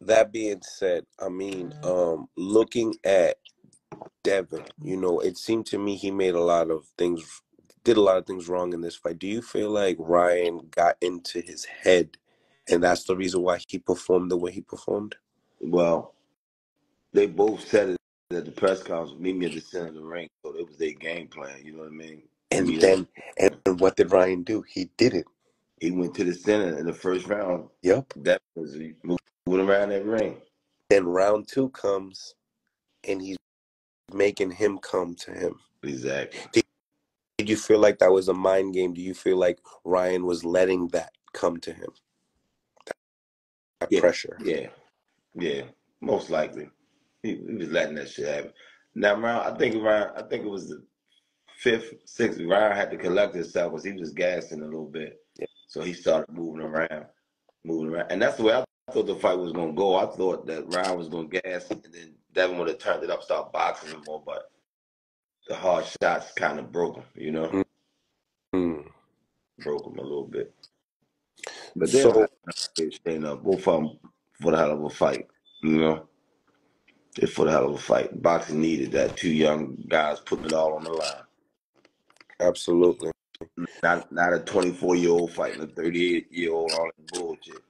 that being said, looking at Devin, it seemed to me he made a lot of things, did a lot of things wrong in this fight. Do you feel like Ryan got into his head, and that's the reason why he performed the way he performed? Well, they both said it at the press conference, meet me at the center of the ring. So it was their game plan, you know what I mean? And then, and what did Ryan do? He didn't. He went to the center in the first round. Yep. That was moving around that ring. Then round two comes, and he's making him come to him. Exactly. Did you feel like that was a mind game? Do you feel like Ryan was letting that come to him? That pressure. Yeah. Most likely. He was letting that shit happen. Now, I think it was the fifth, sixth. Ryan had to collect himself because he was gassing a little bit. Yeah. So he started moving around. And that's the way I thought the fight was going to go. I thought that Ryan was going to gas, and then Devin would have turned it up, start boxing him more, but the hard shots kind of broke him, Mm-hmm. Broke him a little bit. But then both of them for the hell of a fight, It's for the hell of a fight. Boxing needed that. Two young guys putting it all on the line. Absolutely. Not a 24-year-old fighting a 38-year-old, all that bullshit,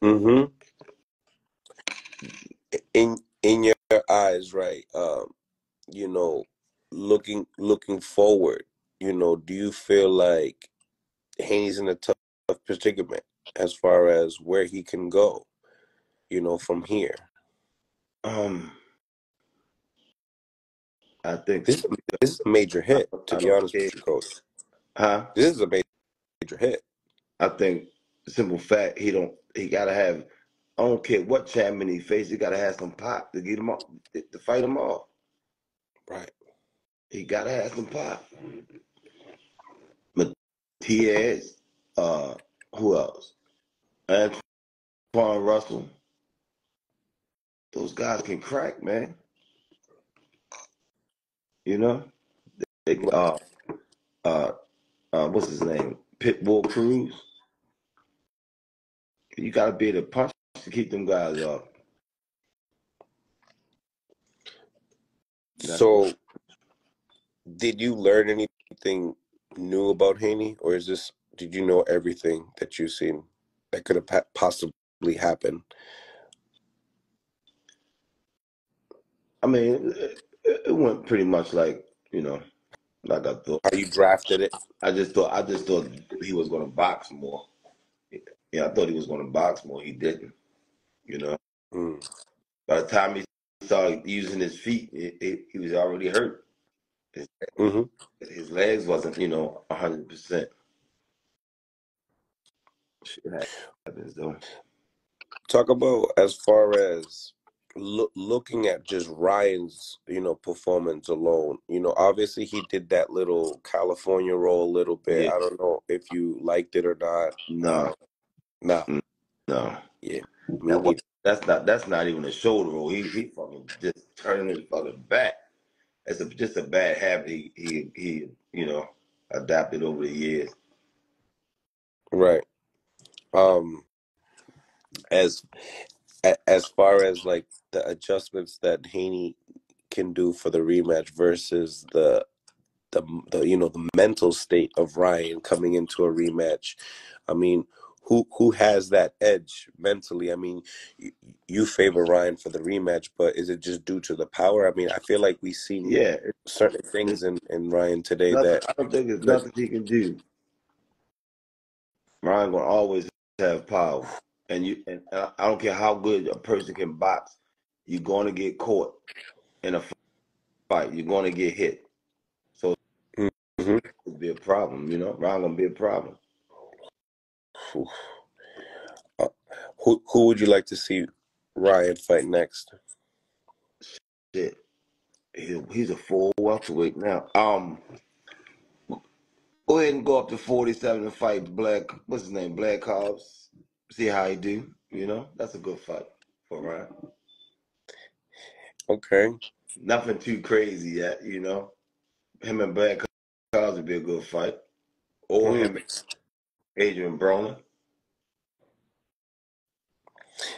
Mm-hmm. In your eyes, right? Looking forward, do you feel like Haney's in a tough predicament as far as where he can go, from here? I think this is a major hit, to be honest with you, Coach. Huh? This is a major hit. I think the simple fact he gotta have. I don't care what champion he faces, he gotta have some pop to get him off, to fight him off. Right. He gotta have some pop. Matias, who else? Antoine Russell. Those guys can crack, man. They, what's his name? Pitbull Cruz. You gotta be able to punch to keep them guys off. So, did you learn anything new about Haney, or did you know everything that you've seen that could have possibly happened? I mean, it went pretty much like I thought. How you drafted it? I just thought he was gonna box more. Yeah, I thought he was gonna box more. He didn't. Mm. By the time he started using his feet, he was already hurt. His legs wasn't, 100%. Shit happens though. Talk about as far as looking at just Ryan's, performance alone. Obviously he did that little California roll a little bit. Yeah. I don't know if you liked it or not. No. No. Yeah. That's not even a shoulder roll. He fucking just turning his fucking back. It's just a bad habit he adapted over the years. Right. As far as like the adjustments that Haney can do for the rematch versus the the mental state of Ryan coming into a rematch. I mean, who has that edge mentally? I mean, you favor Ryan for the rematch, but is it just due to the power? I mean, I feel like we've seen certain things in Ryan today that I don't think there's nothing he can do. Ryan gonna always have power, and I don't care how good a person can box, you're gonna get caught in a fight. You're gonna get hit, so it'll be a problem. Ryan gonna be a problem. Who would you like to see Ryan fight next? Shit, he's a full welterweight now. Go ahead and go up to 47 and fight what's his name, Black Cobbs. See how he do. That's a good fight for Ryan. Okay. Nothing too crazy yet. Him and Black Cobbs would be a good fight, or him and Adrian Broner.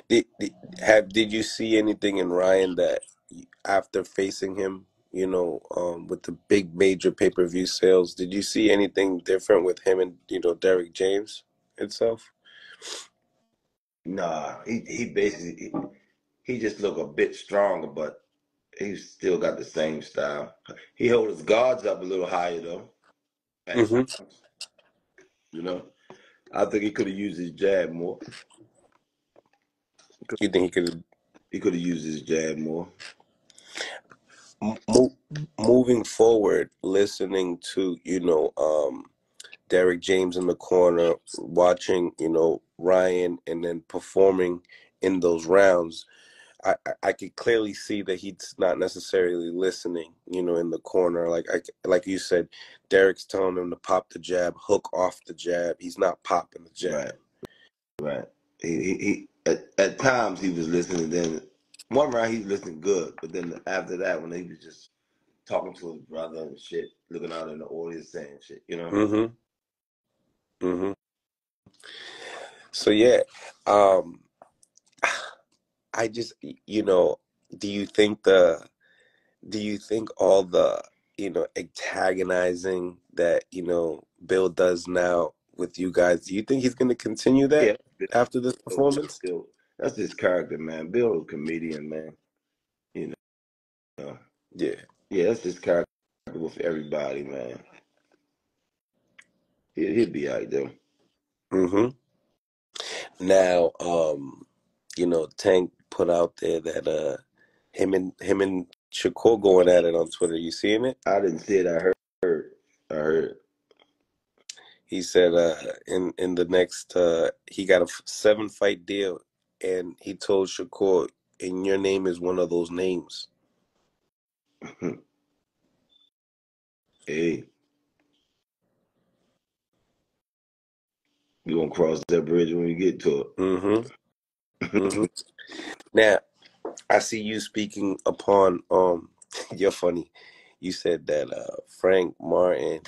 Did you see anything in Ryan that after facing him, with the big major pay-per-view sales, did you see anything different with him and Derek James itself? Nah, he basically he just look a bit stronger, but he's still got the same style. He hold his guards up a little higher though. At Mm-hmm. times, you know. I think he could have used his jab more. You think he could He could have used his jab more. mo- moving forward, listening to Derek James in the corner, watching Ryan, and then performing in those rounds. I could clearly see that he's not necessarily listening, in the corner. Like you said, Derek's telling him to pop the jab, hook off the jab. He's not popping the jab. Right, right. At times he was listening. Then one round he was listening good, but then after that, when he was just talking to his brother and shit, looking out in the audience saying shit, you know. Mm-hmm. Mm-hmm. So yeah, um, I just do you think all the antagonizing that Bill does now with you guys, do you think he's going to continue that Yeah, after this performance? Bill, that's his character, man. Bill, a comedian, man. You know, Yeah. yeah, that's his character with everybody, man. He'll be out there. Mm-hmm. Now, Tank put out there that him and Shakur going at it on Twitter. You seeing it? I didn't see it. I heard. He said in the next he got a 7-fight deal, and he told Shakur, and your name is one of those names. Hey, you gonna cross that bridge when we get to Mm-hmm. Mm-hmm. it. Now, I see you speaking upon you're funny. You said that Frank Martin